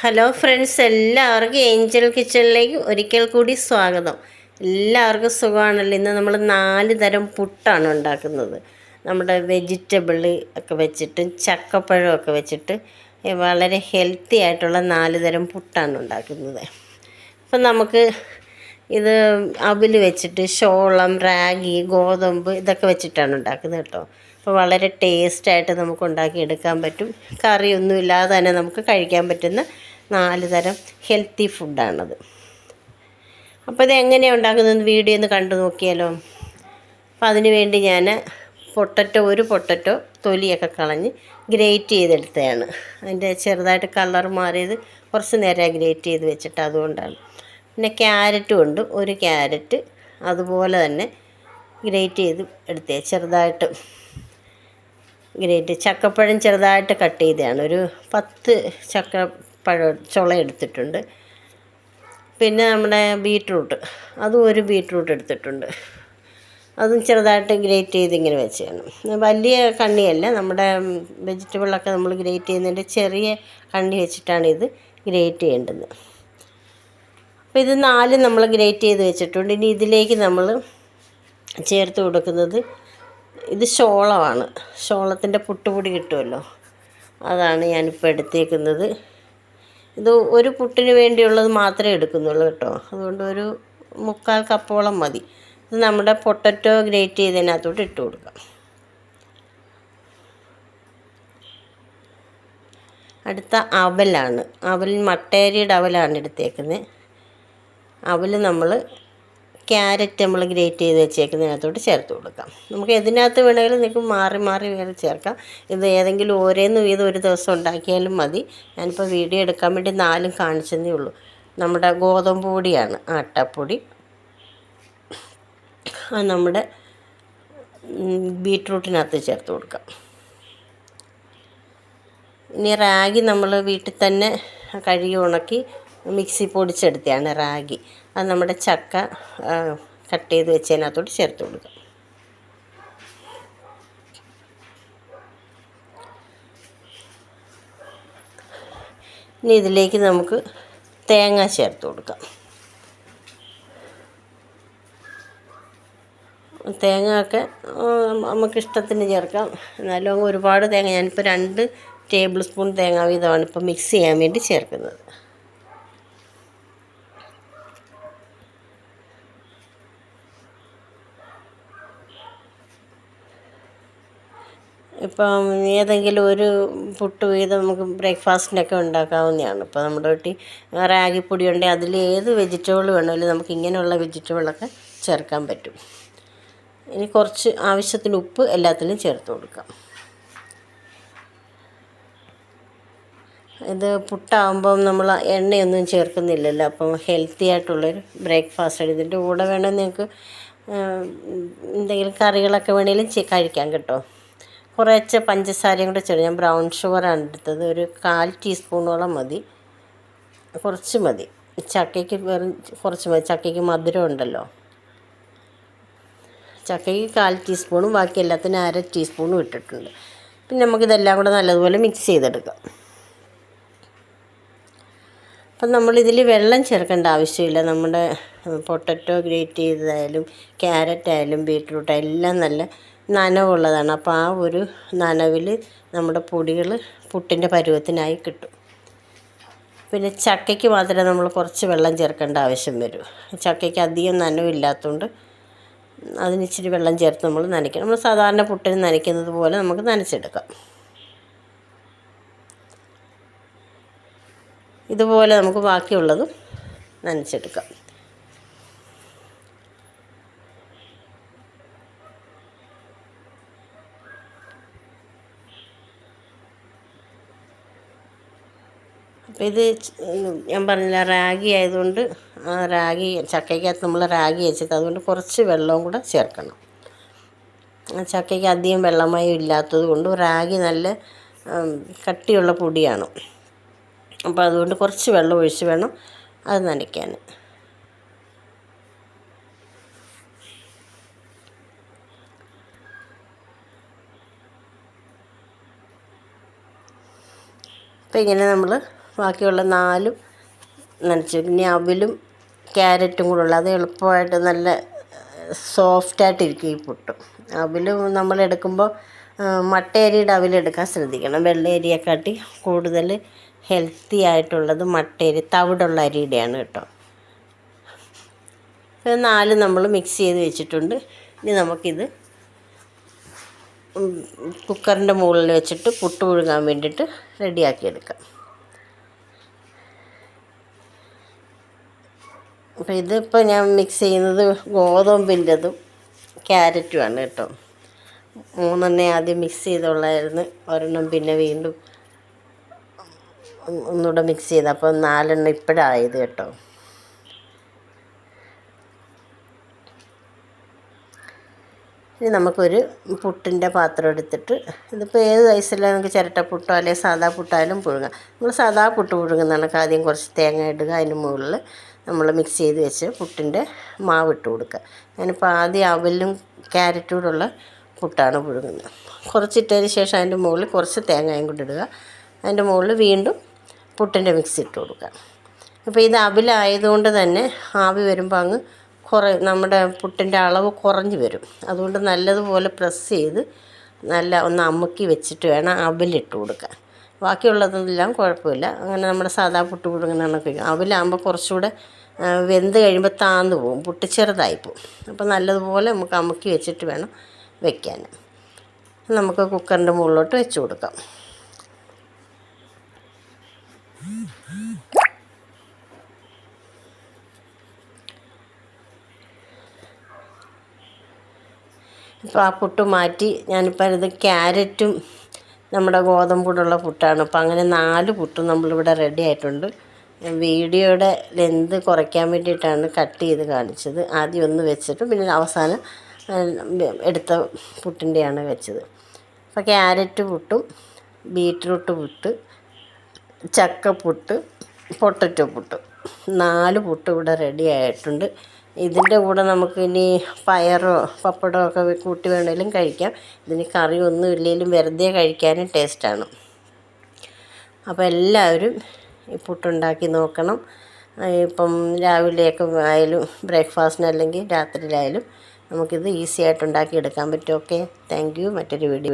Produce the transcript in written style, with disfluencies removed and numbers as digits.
Hello friends, എല്ലാവർക്കും Angel കിച്ചണിലേക്ക് ഒരിക്കൽ കൂടി സ്വാഗതം. എല്ലാവർക്കും സുഖമാണല്ലോ. ഇന്ന് നമ്മൾ 4 തരം പുട്ടാണ് ഉണ്ടാക്കുന്നത്. നമ്മുടെ വെജിറ്റബിൾ ഒക്കെ വെച്ചിട്ട് ചക്കപ്പഴമൊക്കെ വെച്ചിട്ട് വളരെ ഹെൽത്തി ആയിട്ടുള്ള 4 തരം പുട്ടാണ് ഉണ്ടാക്കുന്നത്. അപ്പം നമുക്ക് ഇത് അവിൽ വെച്ചിട്ട് ചോളം, റാഗി, ഗോതമ്പ് ഇതൊക്കെ വെച്ചിട്ടാണ് ഉണ്ടാക്കുന്നത് കേട്ടോ. അപ്പോൾ വളരെ ടേസ്റ്റായിട്ട് നമുക്ക് ഉണ്ടാക്കിയെടുക്കാൻ പറ്റും. കറിയൊന്നും ഇല്ലാതെ തന്നെ നമുക്ക് കഴിക്കാൻ പറ്റുന്ന 4 തരം ഹെൽത്തി ഫുഡാണത്. അപ്പോൾ ഇത് എങ്ങനെയാണ് ഉണ്ടാക്കുന്നതെന്ന് വീഡിയോ ഒന്ന് കണ്ടു നോക്കിയാലോ. അപ്പോൾ അതിന് വേണ്ടി ഞാൻ ഒരു പൊട്ടറ്റോ തൊലിയൊക്കെ കളഞ്ഞ് ഗ്രേറ്റ് ചെയ്തെടുത്തതാണ്. അതിൻ്റെ ചെറുതായിട്ട് കളർ മാറിയത് കുറച്ച് നേരം ഗ്രേറ്റ് ചെയ്ത് വെച്ചിട്ട് അതുകൊണ്ടാണ്. പിന്നെ ക്യാരറ്റും ഉണ്ട്, ഒരു ക്യാരറ്റ് അതുപോലെ തന്നെ ഗ്രേറ്റ് ചെയ്ത് എടുത്തേ. ചെറുതായിട്ട് ചക്കപ്പഴം ചെറുതായിട്ട് കട്ട് ചെയ്തതാണ്. ഒരു 10 ചക്കപ്പഴം ചുള എടുത്തിട്ടുണ്ട്. പിന്നെ നമ്മുടെ ബീട്രൂട്ട്, അതും ഒരു ബീട്രൂട്ട് എടുത്തിട്ടുണ്ട്. അതും ചെറുതായിട്ട് ഗ്രേറ്റ് ചെയ്ത് ഇങ്ങനെ വെച്ചാണ്. വലിയ കണ്ണിയല്ല, നമ്മുടെ വെജിറ്റബിളൊക്കെ നമ്മൾ ഗ്രേറ്റ് ചെയ്യുന്നതിൻ്റെ ചെറിയ കണ്ണി വെച്ചിട്ടാണ് ഇത് ഗ്രേറ്റ് ചെയ്യേണ്ടത്. അപ്പോൾ ഇത് 4 നമ്മൾ ഗ്രേറ്റ് ചെയ്ത് വെച്ചിട്ടുണ്ട്. ഇനി ഇതിലേക്ക് നമ്മൾ ചേർത്ത് കൊടുക്കുന്നത് ഇത് ചോളമാണ്. ചോളത്തിൻ്റെ പുട്ടുപൊടി കിട്ടുമല്ലോ, അതാണ് ഞാനിപ്പോൾ എടുത്തേക്കുന്നത്. ഇത് ഒരു പുട്ടിന് വേണ്ടിയുള്ളത് മാത്രമേ എടുക്കുന്നുള്ളൂ കേട്ടോ. അതുകൊണ്ട് ഒരു 3/4 കപ്പോളം മതി. ഇത് നമ്മുടെ പൊട്ടറ്റോ ഗ്രേറ്റ് ചെയ്തതിനകത്തോട്ട് ഇട്ട് കൊടുക്കാം. അടുത്ത അവലാണ്. മട്ടേരിയുടെ അവലാണ് എടുത്തേക്കുന്നത്. അവൽ നമ്മൾ ക്യാരറ്റ് നമ്മൾ ഗ്രേറ്റ് ചെയ്ത് വെച്ചേക്കുന്നതിനകത്തോട്ട് ചേർത്ത് കൊടുക്കാം. നമുക്ക് ഇതിനകത്ത് വേണമെങ്കിലും നിങ്ങൾക്ക് മാറി മാറി വേറെ ചേർക്കാം. ഇത് ഏതെങ്കിലും ഓരോന്ന് വീതം ഒരു ദിവസം ഉണ്ടാക്കിയാലും മതി. ഞാനിപ്പോൾ വീഡിയോ എടുക്കാൻ വേണ്ടി 4 കാണിച്ചതേ ഉള്ളൂ. നമ്മുടെ ഗോതമ്പ് പൊടിയാണ്, ആട്ടപ്പൊടി. നമ്മുടെ ബീട്രൂട്ടിനകത്ത് ചേർത്ത് കൊടുക്കാം. ഇനി റാഗി നമ്മൾ വീട്ടിൽ തന്നെ കഴുകി ഉണക്കി മിക്സി പൊടിച്ചെടുത്തതാണ് റാഗി. അത് നമ്മുടെ ചക്ക കട്ട് ചെയ്ത് വെച്ചതിനകത്തോട്ട് ചേർത്ത് കൊടുക്കാം. ഇനി ഇതിലേക്ക് നമുക്ക് തേങ്ങ ചേർത്ത് കൊടുക്കാം. തേങ്ങ ഒക്കെ നമുക്കിഷ്ടത്തിന് ചേർക്കാം. എന്നാലും ഒരുപാട് തേങ്ങ, ഞാനിപ്പോൾ 2 ടേബിൾ സ്പൂൺ തേങ്ങ വീതമാണ് ഇപ്പോൾ മിക്സ് ചെയ്യാൻ വേണ്ടി ചേർക്കുന്നത്. ഇപ്പം ഏതെങ്കിലും ഒരു പുട്ട് വീതം നമുക്ക് ബ്രേക്ക്ഫാസ്റ്റിനൊക്കെ ഉണ്ടാക്കാവുന്നതാണ്. ഇപ്പോൾ നമ്മുടെ വീട്ടിൽ റാഗിപ്പൊടി ഉണ്ടെങ്കിൽ അതിൽ ഏത് വെജിറ്റബിൾ വേണമെങ്കിലും നമുക്ക് ഇങ്ങനെയുള്ള വെജിറ്റബിളൊക്കെ ചേർക്കാൻ പറ്റും. ഇനി കുറച്ച് ആവശ്യത്തിന് ഉപ്പ് എല്ലാത്തിലും ചേർത്ത് കൊടുക്കാം. ഇത് പുട്ടാകുമ്പം നമ്മൾ എണ്ണയൊന്നും ചേർക്കുന്നില്ലല്ലോ, അപ്പം ഹെൽത്തി ആയിട്ടുള്ളൊരു ബ്രേക്ക്ഫാസ്റ്റ്. ഇതിൻ്റെ കൂടെ വേണമെങ്കിൽ നിങ്ങൾക്ക് എന്തെങ്കിലും കറികളൊക്കെ വേണമെങ്കിലും കഴിക്കാം കേട്ടോ. കുറച്ച് പഞ്ചസാരയും കൂടെ ചേർത്ത്, ഞാൻ ബ്രൗൺ ഷുഗറാണ് എടുത്തത്. ഒരു 1/4 ടീസ്പൂണോളം മതി, കുറച്ച് മതി. ചക്കയ്ക്ക് വെറും കുറച്ച് മതി, ചക്കയ്ക്ക് മധുരം ഉണ്ടല്ലോ. ചക്കയ്ക്ക് 1/4 ടീസ്പൂണും ബാക്കി എല്ലാത്തിനും 1/2 ടീസ്പൂണും ഇട്ടിട്ടുണ്ട്. പിന്നെ നമുക്കിതെല്ലാം കൂടെ നല്ലതുപോലെ മിക്സ് ചെയ്തെടുക്കാം. അപ്പം നമ്മളിതിൽ വെള്ളം ചേർക്കേണ്ട ആവശ്യമില്ല. നമ്മുടെ പൊട്ടറ്റോ ഗ്രേറ്റ് ചെയ്തതായാലും ക്യാരറ്റ് ആയാലും ബീട്രൂട്ട് എല്ലാം നല്ല നനവുള്ളതാണ്. അപ്പോൾ ആ ഒരു നനവിൽ നമ്മുടെ പൊടികൾ പുട്ടിൻ്റെ പരുവത്തിനായി കിട്ടും. പിന്നെ ചക്കയ്ക്ക് മാത്രമേ നമ്മൾ കുറച്ച് വെള്ളം ചേർക്കേണ്ട ആവശ്യം വരൂ. ചക്കയ്ക്ക് അധികം നനവില്ലാത്തതുകൊണ്ട് അതിനിച്ചിരി വെള്ളം ചേർത്ത് നമ്മൾ നനയ്ക്കണം. നമ്മൾ സാധാരണ പുട്ടിന് നനയ്ക്കുന്നത് പോലെ നമുക്ക് നനച്ചെടുക്കാം. ഇതുപോലെ നമുക്ക് ബാക്കിയുള്ളതും നനച്ചെടുക്കാം. അപ്പോൾ ഇത് ഞാൻ പറഞ്ഞില്ല, റാഗി ആയതുകൊണ്ട് ചക്കയ്ക്കകത്ത് നമ്മൾ റാഗി വെച്ചത്, അതുകൊണ്ട് കുറച്ച് വെള്ളവും കൂടെ ചേർക്കണം. ചക്കയ്ക്ക് അധികം വെള്ളമയം ഇല്ലാത്തത് കൊണ്ട് റാഗി നല്ല കട്ടിയുള്ള പൊടിയാണ്. അപ്പോൾ അതുകൊണ്ട് കുറച്ച് വെള്ളം ഒഴിച്ച് വേണം അത് നനയ്ക്കാൻ. അപ്പോൾ ഇങ്ങനെ നമ്മൾ ബാക്കിയുള്ള 4 നനച്ച്. ഇനി അവിലും ക്യാരറ്റും കൂടെ ഉള്ള അത് എളുപ്പമായിട്ട് നല്ല സോഫ്റ്റായിട്ടിരിക്കും ഈ പുട്ട്. അവിൽ നമ്മളെടുക്കുമ്പോൾ മട്ടയരിയുടെ അവിലെടുക്കാൻ ശ്രദ്ധിക്കണം. വെള്ള അരിയെക്കാട്ടി കൂടുതൽ ഹെൽത്തി ആയിട്ടുള്ളത് മട്ടയരി, തവിടുള്ള അരിയുടെയാണ് കേട്ടോ. 4 നമ്മൾ മിക്സ് ചെയ്ത് വെച്ചിട്ടുണ്ട്. ഇനി നമുക്കിത് കുക്കറിൻ്റെ മുകളിൽ വെച്ചിട്ട് പുട്ട് പുഴുങ്ങാൻ വേണ്ടിയിട്ട് റെഡിയാക്കിയെടുക്കാം. അപ്പോൾ ഇതിപ്പോൾ ഞാൻ മിക്സ് ചെയ്യുന്നത് ഗോതമ്പിൻ്റെതും ക്യാരറ്റുമാണ് കേട്ടോ. 3 ആദ്യം മിക്സ് ചെയ്തുള്ളായിരുന്നു. ഒരെണ്ണം പിന്നെ വീണ്ടും ഒന്നുകൂടെ മിക്സ് ചെയ്ത്, അപ്പോൾ 4 ഇപ്പോഴായത് കേട്ടോ. ഇനി നമുക്കൊരു പുട്ടിൻ്റെ പാത്രം എടുത്തിട്ട്, ഇതിപ്പോൾ ഏത് സൈസിലാണ് നമുക്ക് ചിരട്ടപ്പുട്ടോ അല്ലെങ്കിൽ സാദാ പുട്ടായാലും പുഴുങ്ങാം. നമ്മൾ സാദാ പുട്ട് പുഴുങ്ങുന്നതാണ്. ആദ്യം കുറച്ച് തേങ്ങ ഇടുക, അതിന് മുകളിൽ നമ്മൾ മിക്സ് ചെയ്ത് വെച്ച് പുട്ടിൻ്റെ മാവ് ഇട്ട് കൊടുക്കുക. ഞാനിപ്പോൾ ആദ്യം അവലും ക്യാരറ്റും കൂടെയുള്ള പുട്ടാണ് പുഴുങ്ങുന്നത്. കുറച്ചിട്ടതിന് ശേഷം അതിൻ്റെ മുകളിൽ കുറച്ച് തേങ്ങയും കൂടി ഇടുക. അതിൻ്റെ മുകളിൽ വീണ്ടും പുട്ടിൻ്റെ മിക്സ് ഇട്ട് കൊടുക്കുക. അപ്പോൾ ഇത് അവിലായതുകൊണ്ട് തന്നെ ആവി വരുമ്പോൾ അങ്ങ് നമ്മുടെ പുട്ടിൻ്റെ അളവ് കുറഞ്ഞ് വരും. അതുകൊണ്ട് നല്ലതുപോലെ പ്രസ് ചെയ്ത് ഒന്ന് അമുക്കി വെച്ചിട്ട് വേണം അവിലിട്ട് കൊടുക്കാൻ. ബാക്കിയുള്ളതെല്ലാം കുഴപ്പമില്ല. അങ്ങനെ നമ്മുടെ സാദാ പുട്ട് പുഴുങ്ങുന്നതൊക്കെ അവിലാകുമ്പോൾ കുറച്ചുകൂടെ വെന്ത് കഴിയുമ്പോൾ താന്നു പോകും, പുട്ട് ചെറുതായി പോകും. അപ്പോൾ നല്ലതുപോലെ നമുക്ക് അമുക്കി വെച്ചിട്ട് വേണം വെക്കാൻ. നമുക്ക് കുക്കറിൻ്റെ മുകളിലോട്ട് വെച്ച് കൊടുക്കാം. ഇപ്പോൾ ആ പുട്ട് മാറ്റി ഞാനിപ്പോൾ ഇത് ക്യാരറ്റും നമ്മുടെ ഗോതമ്പൂടുള്ള പുട്ടാണ്. അപ്പോൾ അങ്ങനെ 4 പുട്ടും നമ്മളിവിടെ റെഡി ആയിട്ടുണ്ട്. വീഡിയോയുടെ ലെന്ത് കുറയ്ക്കാൻ വേണ്ടിയിട്ടാണ് കട്ട് ചെയ്ത് കാണിച്ചത്. ആദ്യം ഒന്ന് വെച്ചിട്ട് പിന്നെ അവസാനം എടുത്ത പുട്ടിൻ്റെയാണ് വെച്ചത്. അപ്പോൾ ക്യാരറ്റ് പുട്ടും ബീറ്റ്റൂട്ട് പുട്ട്, ചക്കപ്പുട്ട്, പൊട്ടറ്റോ പുട്ട്, 4 പുട്ട് ഇവിടെ റെഡി ആയിട്ടുണ്ട്. ഇതിൻ്റെ കൂടെ നമുക്ക് ഇനി പയറോ പപ്പടമോ ഒക്കെ കൂട്ടി വേണമെങ്കിലും കഴിക്കാം. ഇതിന് കറിയൊന്നും ഇല്ലെങ്കിലും വെറുതെ കഴിക്കാനും ടേസ്റ്റാണ്. അപ്പോൾ എല്ലാവരും ഈ പുട്ടുണ്ടാക്കി നോക്കണം. ഇപ്പം രാവിലെയൊക്കെ ആയാലും ബ്രേക്ക്ഫാസ്റ്റിന് അല്ലെങ്കിൽ രാത്രിയിലായാലും നമുക്കിത് ഈസി ആയിട്ട് ഉണ്ടാക്കിയെടുക്കാൻ പറ്റും. Okay, thank you. മറ്റൊരു വീഡിയോ